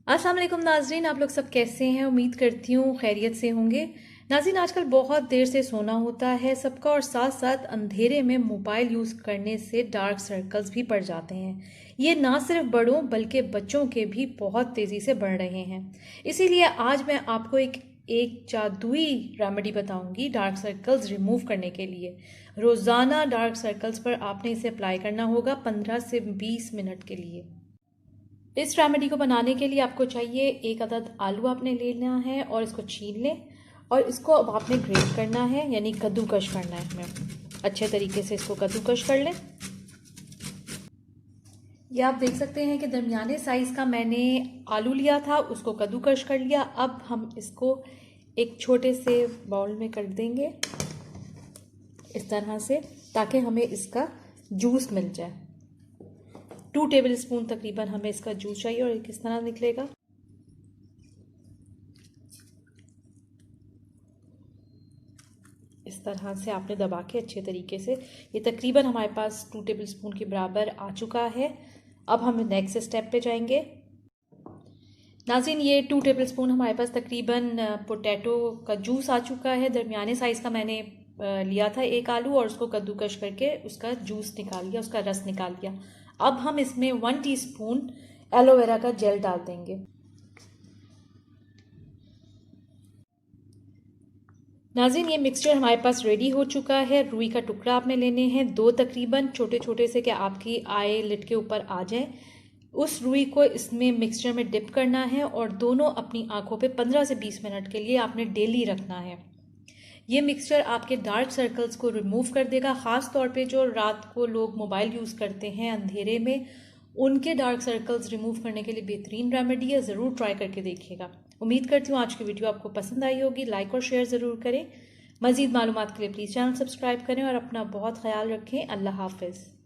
अस्सलाम वालेकुम नाजरीन, आप लोग सब कैसे हैं। उम्मीद करती हूँ खैरियत से होंगे। नाजरीन, आजकल बहुत देर से सोना होता है सबका, और साथ साथ अंधेरे में मोबाइल यूज़ करने से डार्क सर्कल्स भी पड़ जाते हैं। ये ना सिर्फ बड़ों बल्कि बच्चों के भी बहुत तेज़ी से बढ़ रहे हैं। इसीलिए आज मैं आपको एक एक जादुई रेमेडी बताऊंगी डार्क सर्कल्स रिमूव करने के लिए। रोज़ाना डार्क सर्कल्स पर आपने इसे अप्लाई करना होगा 15 से 20 मिनट के लिए। इस रेमेडी को बनाने के लिए आपको चाहिए एक अदद आलू आपने लेना है और इसको छील लें, और इसको अब आपने ग्रेट करना है, यानी कद्दूकश करना है। हमें अच्छे तरीके से इसको कद्दूकश कर लें। ये आप देख सकते हैं कि दरमियाने साइज़ का मैंने आलू लिया था, उसको कद्दूकश कर लिया। अब हम इसको एक छोटे से बाउल में कर देंगे इस तरह से, ताकि हमें इसका जूस मिल जाए। 2 टेबल स्पून तकरीबन हमें इसका जूस चाहिए, और किस तरह निकलेगा। इस तरह से आपने दबा के अच्छे तरीके से, ये तकरीबन हमारे पास 2 टेबल स्पून के बराबर आ चुका है। अब हम नेक्स्ट स्टेप पे जाएंगे। नाज़रीन, ये 2 टेबल स्पून हमारे पास तकरीबन पोटैटो का जूस आ चुका है। दरमियाने साइज़ का मैंने लिया था एक आलू, और उसको कद्दूकश करके उसका जूस निकाल लिया, उसका रस निकाल लिया। अब हम इसमें 1 टीस्पून एलोवेरा का जेल डाल देंगे। नाज़रीन, ये मिक्सचर हमारे पास रेडी हो चुका है। रुई का टुकड़ा आपने लेने हैं 2 तकरीबन, छोटे छोटे से, कि आपकी आई लिड के ऊपर आ जाए। उस रुई को इसमें मिक्सचर में डिप करना है, और दोनों अपनी आंखों पे 15 से 20 मिनट के लिए आपने डेली रखना है। ये मिक्सचर आपके डार्क सर्कल्स को रिमूव कर देगा। ख़ास तौर पे जो रात को लोग मोबाइल यूज़ करते हैं अंधेरे में, उनके डार्क सर्कल्स रिमूव करने के लिए बेहतरीन रेमेडी है। ज़रूर ट्राई करके देखिएगा। उम्मीद करती हूँ आज की वीडियो आपको पसंद आई होगी। लाइक और शेयर ज़रूर करें। मज़ीद मालूमात के लिए प्लीज़ चैनल सब्सक्राइब करें, और अपना बहुत ख्याल रखें। अल्लाह हाफ़िज़।